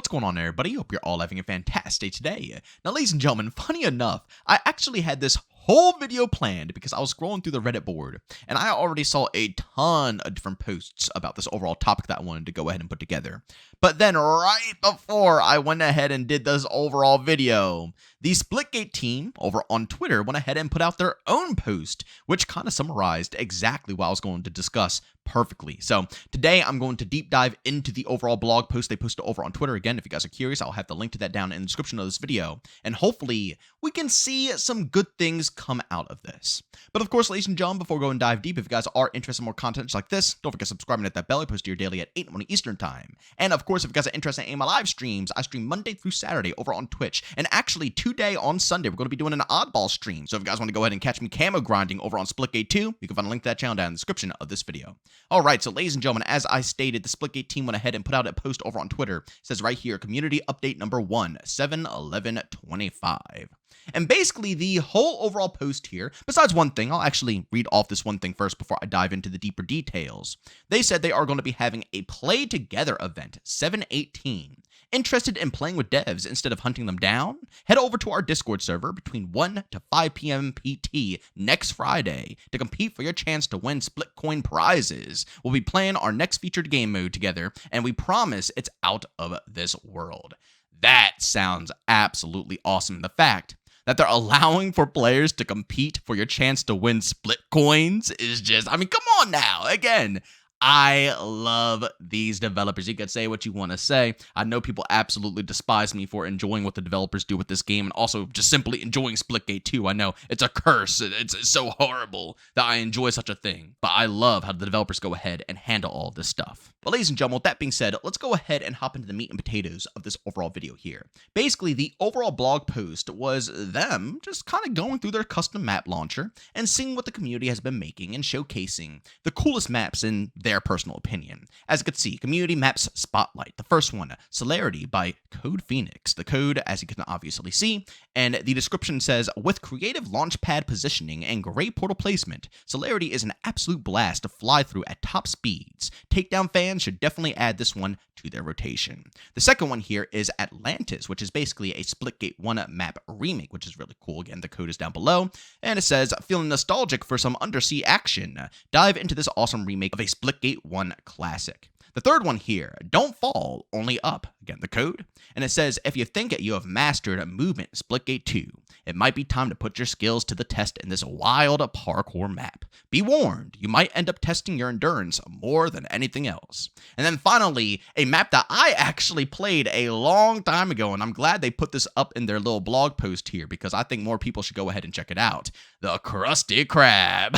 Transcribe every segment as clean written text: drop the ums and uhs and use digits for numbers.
What's going on, everybody? Hope you're all having a fantastic day. Now, ladies and gentlemen, funny enough, I actually had this whole video planned because I was scrolling through the Reddit board and I already saw a ton of different posts about this overall topic that I wanted to go ahead and put together. But then right before I went ahead and did this overall video, the Splitgate team over on Twitter went ahead and put out their own post, which kind of summarized exactly what I was going to discuss perfectly. So today I'm going to deep dive into the overall blog post they posted over on Twitter. Again, if you guys are curious, I'll have the link to that down in the description of this video. And hopefully we can see some good things come out of this. But of course, ladies and gentlemen, before we go and dive deep, if you guys are interested in more content just like this, don't forget to subscribe and hit that bell. I post here daily at 8 in the morning Eastern time. And of course, if you guys are interested in my live streams, I stream Monday through Saturday over on Twitch. And actually today on Sunday, we're going to be doing an oddball stream. So if you guys want to go ahead and catch me camo grinding over on Splitgate 2, you can find a link to that channel down in the description of this video. All right, so ladies and gentlemen, as I stated, the Splitgate team went ahead and put out a post over on Twitter. It says right here, community update number 1, 7/11/25. And basically the whole overall post here, besides one thing, I'll actually read off this one thing first before I dive into the deeper details. They said they are going to be having a play together event, 7/18. Interested in playing with devs instead of hunting them down? Head over to our Discord server between 1 to 5 p.m. PT next Friday to compete for your chance to win split coin prizes. We'll be playing our next featured game mode together, and we promise it's out of this world. That sounds absolutely awesome. The fact that they're allowing for players to compete for your chance to win split coins is just, I mean, come on now. Again, I love these developers. You could say what you want to say. I know people absolutely despise me for enjoying what the developers do with this game and also just simply enjoying Splitgate 2. I know it's a curse. It's so horrible that I enjoy such a thing. But I love how the developers go ahead and handle all this stuff. But ladies and gentlemen, with that being said, let's go ahead and hop into the meat and potatoes of this overall video here. Basically, the overall blog post was them just kind of going through their custom map launcher and seeing what the community has been making and showcasing the coolest maps in their personal opinion. As you can see, community maps spotlight. The first one, Celerity by Code Phoenix. The code, as you can obviously see, and the description says, with creative launchpad positioning and great portal placement, Celerity is an absolute blast to fly through at top speeds. Takedown fans should definitely add this one to their rotation. The second one here is Atlantis, which is basically a Splitgate 1 map remake, which is really cool. Again, the code is down below, and it says, feeling nostalgic for some undersea action? Dive into this awesome remake of a Splitgate 1 classic. The third one here, Don't Fall, Only Up. Again, the code. And it says, if you think you have mastered movement in Splitgate 2, it might be time to put your skills to the test in this wild parkour map. Be warned, you might end up testing your endurance more than anything else. And then finally, a map that I actually played a long time ago, and I'm glad they put this up in their little blog post here because I think more people should go ahead and check it out. The Krusty Krab.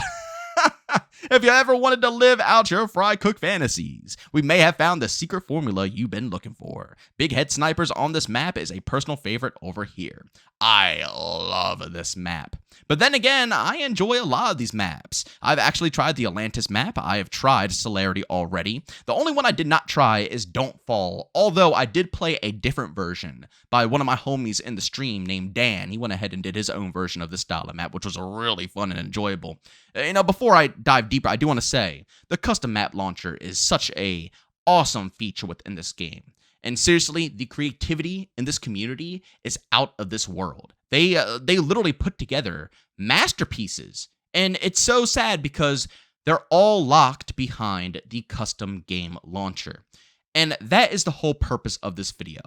If you ever wanted to live out your fry cook fantasies, we may have found the secret formula you've been looking for. Big head snipers on this map is a personal favorite over here. I love this map. But then again, I enjoy a lot of these maps. I've actually tried the Atlantis map. I have tried Celerity already. The only one I did not try is Don't Fall, although I did play a different version by one of my homies in the stream named Dan. He went ahead and did his own version of this style of map, which was really fun and enjoyable. Before I dive deeper, I do want to say the custom map launcher is such a awesome feature within this game. And seriously, the creativity in this community is out of this world. They literally put together masterpieces. And it's so sad because they're all locked behind the custom game launcher. And that is the whole purpose of this video.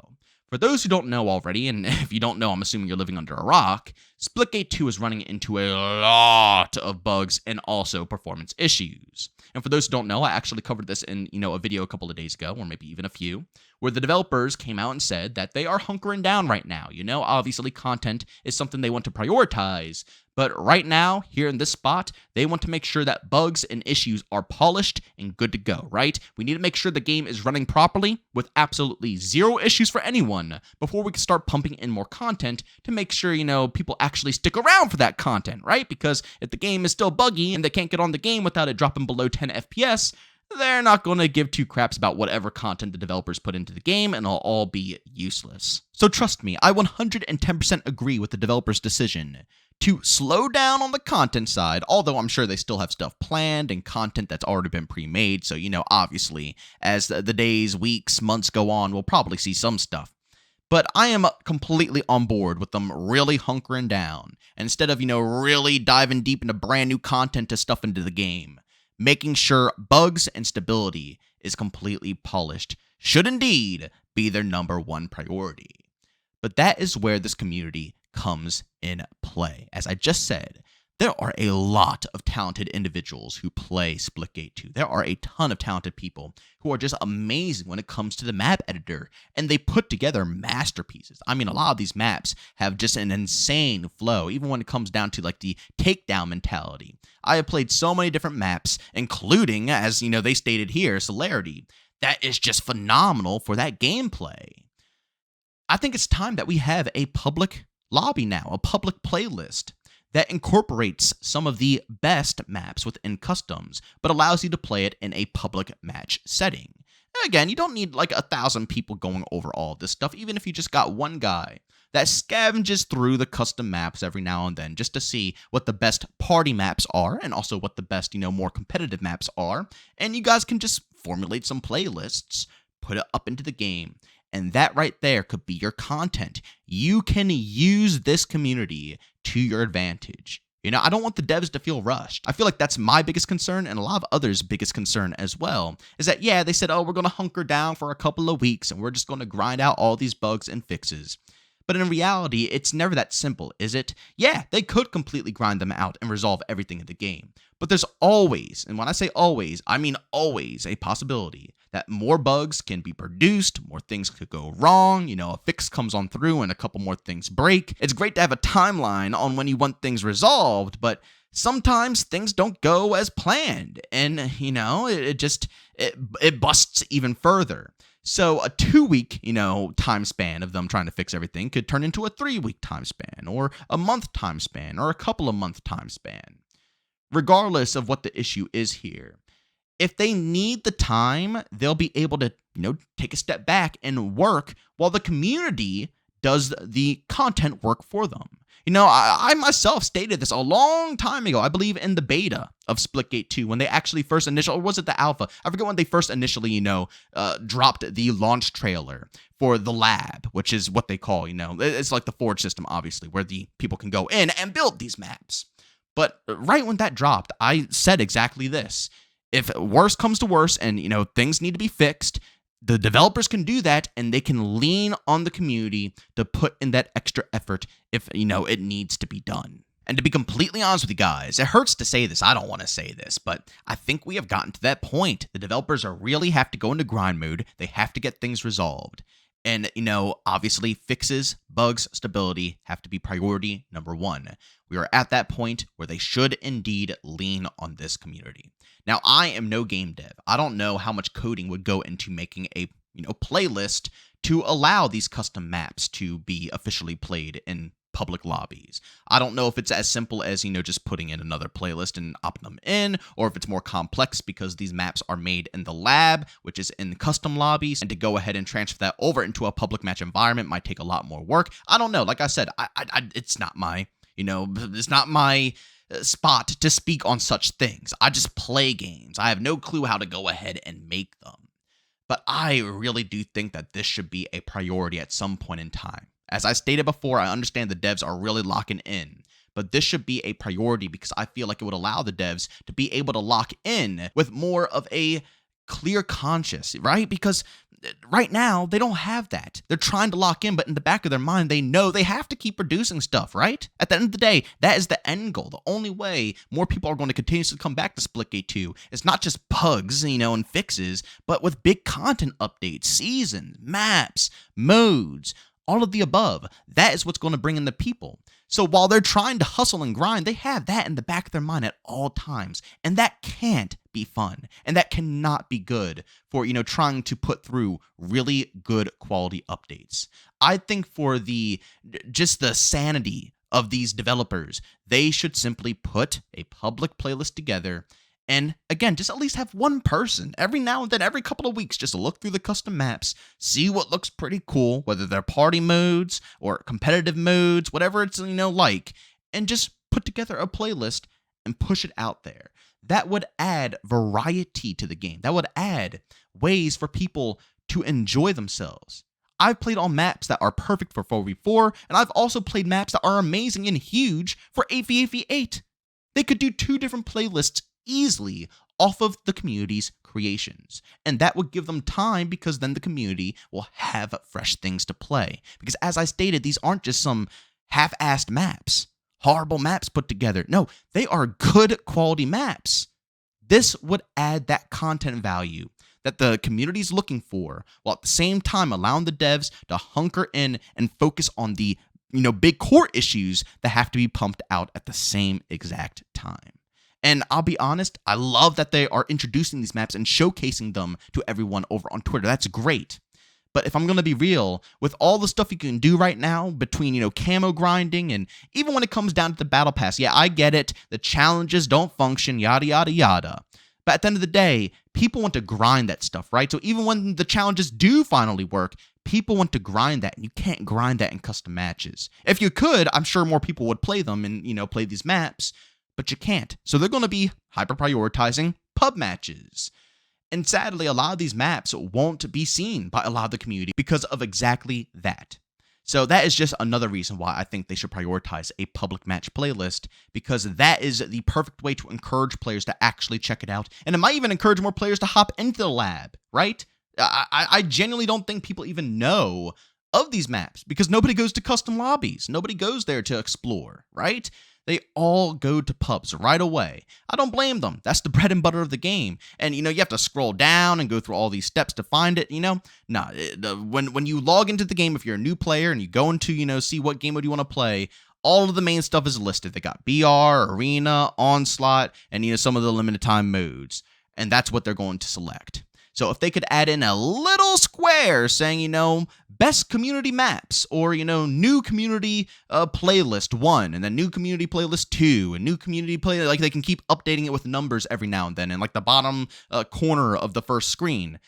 For those who don't know already, and if you don't know, I'm assuming you're living under a rock, Splitgate 2 is running into a lot of bugs and also performance issues. And for those who don't know, I actually covered this in, a video a couple of days ago, or maybe even a few, where the developers came out and said that they are hunkering down right now. Obviously content is something they want to prioritize, but right now, here in this spot, they want to make sure that bugs and issues are polished and good to go, right? We need to make sure the game is running properly with absolutely zero issues for anyone before we can start pumping in more content to make sure, people actually stick around for that content, right? Because if the game is still buggy and they can't get on the game without it dropping below 10 FPS, they're not going to give two craps about whatever content the developers put into the game, and it'll all be useless. So trust me, I 110% agree with the developers' decision to slow down on the content side, although I'm sure they still have stuff planned and content that's already been pre-made. So, obviously, as the days, weeks, months go on, we'll probably see some stuff. But I am completely on board with them really hunkering down. And instead of, really diving deep into brand new content to stuff into the game, making sure bugs and stability is completely polished should indeed be their number one priority. But that is where this community comes in play. As I just said, there are a lot of talented individuals who play Splitgate 2. There are a ton of talented people who are just amazing when it comes to the map editor, and they put together masterpieces. I mean, a lot of these maps have just an insane flow, even when it comes down to like the takedown mentality. I have played so many different maps, including, as they stated here, Celerity. That is just phenomenal for that gameplay. I think it's time that we have a public lobby now, a public playlist that incorporates some of the best maps within customs, but allows you to play it in a public match setting. Again, you don't need like 1,000 people going over all of this stuff, even if you just got one guy that scavenges through the custom maps every now and then just to see what the best party maps are and also what the best, more competitive maps are. And you guys can just formulate some playlists, put it up into the game. And that right there could be your content. You can use this community to your advantage. I don't want the devs to feel rushed. I feel like that's my biggest concern and a lot of others' biggest concern as well, is that, they said, we're going to hunker down for a couple of weeks and we're just going to grind out all these bugs and fixes. But in reality, it's never that simple, is it? Yeah, they could completely grind them out and resolve everything in the game. But there's always, and when I say always, I mean always, a possibility that more bugs can be produced, more things could go wrong, a fix comes on through and a couple more things break. It's great to have a timeline on when you want things resolved, but sometimes things don't go as planned, and, it busts even further. So a 2-week, time span of them trying to fix everything could turn into a 3-week time span, or a month time span, or a couple of month time span. Regardless of what the issue is here, if they need the time, they'll be able to, take a step back and work while the community does the content work for them. I myself stated this a long time ago. I believe in the beta of Splitgate 2 when they actually first initially, or was it the alpha? I forget when they first initially, dropped the launch trailer for the lab, which is what they call, it's like the Forge system, obviously, where the people can go in and build these maps. But right when that dropped, I said exactly this. If worse comes to worse and, things need to be fixed, the developers can do that, and they can lean on the community to put in that extra effort if, it needs to be done. And to be completely honest with you guys, it hurts to say this, I don't want to say this, but I think we have gotten to that point. The developers really have to go into grind mode. They have to get things resolved. And, obviously fixes, bugs, stability have to be priority number one. We are at that point where they should indeed lean on this community. Now, I am no game dev. I don't know how much coding would go into making a, playlist to allow these custom maps to be officially played in public lobbies. I don't know if it's as simple as, just putting in another playlist and opting them in, or if it's more complex because these maps are made in the lab, which is in custom lobbies, and to go ahead and transfer that over into a public match environment might take a lot more work. I don't know. Like I said, it's not my, it's not my spot to speak on such things. I just play games. I have no clue how to go ahead and make them. But I really do think that this should be a priority at some point in time. As I stated before, I understand the devs are really locking in, but this should be a priority because I feel like it would allow the devs to be able to lock in with more of a clear conscience, right? Because right now, they don't have that. They're trying to lock in, but in the back of their mind, they know they have to keep producing stuff, right? At the end of the day, that is the end goal. The only way more people are going to continuously come back to Splitgate 2 is not just bugs, and fixes, but with big content updates, seasons, maps, modes, all of the above. That is what's going to bring in the people. So while they're trying to hustle and grind, they have that in the back of their mind at all times. And that can't be fun. And that cannot be good for, trying to put through really good quality updates. I think for just the sanity of these developers, they should simply put a public playlist together. And again, just at least have one person every now and then, every couple of weeks, just look through the custom maps, see what looks pretty cool, whether they're party modes or competitive modes, whatever it's, like, and just put together a playlist and push it out there. That would add variety to the game. That would add ways for people to enjoy themselves. I've played on maps that are perfect for 4v4, and I've also played maps that are amazing and huge for 8v8v8. They could do 2 different playlists easily off of the community's creations. And that would give them time because then the community will have fresh things to play. Because as I stated, these aren't just some half-assed maps, horrible maps put together. No, they are good quality maps. This would add that content value that the community is looking for, while at the same time allowing the devs to hunker in and focus on the big core issues that have to be pumped out at the same exact time. And I'll be honest, I love that they are introducing these maps and showcasing them to everyone over on Twitter. That's great. But if I'm going to be real, with all the stuff you can do right now between, camo grinding and even when it comes down to the battle pass, yeah, I get it. The challenges don't function, yada, yada, yada. But at the end of the day, people want to grind that stuff, right? So even when the challenges do finally work, people want to grind that, and you can't grind that in custom matches. If you could, I'm sure more people would play them and, play these maps, but you can't. So they're going to be hyper-prioritizing pub matches. And sadly, a lot of these maps won't be seen by a lot of the community because of exactly that. So that is just another reason why I think they should prioritize a public match playlist, because that is the perfect way to encourage players to actually check it out. And it might even encourage more players to hop into the lab, right? I genuinely don't think people even know of these maps because nobody goes to custom lobbies. Nobody goes there to explore, right? They all go to pubs right away. I don't blame them. That's the bread and butter of the game. And, you have to scroll down and go through all these steps to find it, Nah, when you log into the game, if you're a new player and you go into, see what game mode you want to play, all of the main stuff is listed. They got BR, Arena, Onslaught, and, some of the limited time modes. And that's what they're going to select. So if they could add in a little square saying, best community maps, or, new community playlist 1, and then new community playlist 2, and new community playlist, like they can keep updating it with numbers every now and then, and like the bottom corner of the first screen.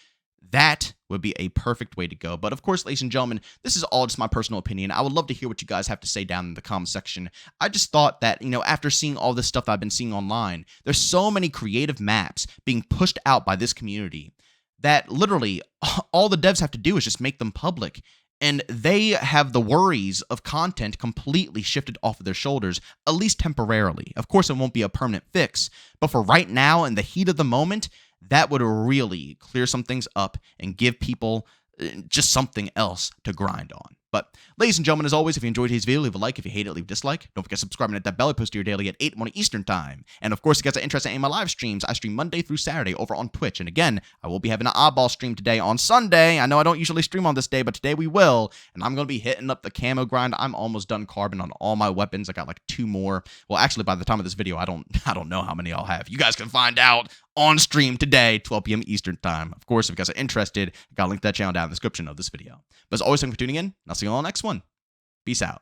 That would be a perfect way to go. But of course, ladies and gentlemen, this is all just my personal opinion. I would love to hear what you guys have to say down in the comment section. I just thought that, after seeing all this stuff that I've been seeing online, there's so many creative maps being pushed out by this community that literally all the devs have to do is just make them public. And they have the worries of content completely shifted off of their shoulders, at least temporarily. Of course, it won't be a permanent fix, but for right now, in the heat of the moment, that would really clear some things up and give people just something else to grind on. But, ladies and gentlemen, as always, if you enjoyed today's video, leave a like. If you hate it, leave a dislike. Don't forget to subscribe and hit that bell. I post here daily at 8 morning Eastern Time. And, of course, if you guys are interested in my live streams, I stream Monday through Saturday over on Twitch. And, again, I will be having an oddball stream today on Sunday. I know I don't usually stream on this day, but today we will. And I'm going to be hitting up the camo grind. I'm almost done carbon on all my weapons. I got like 2 more. Well, actually, by the time of this video, I don't know how many I'll have. You guys can find out on stream today, 12 p.m. Eastern Time. Of course, if you guys are interested, I got a link to that channel down in the description of this video. But as always, thanks for tuning in, and I'll see you all on the next one. Peace out.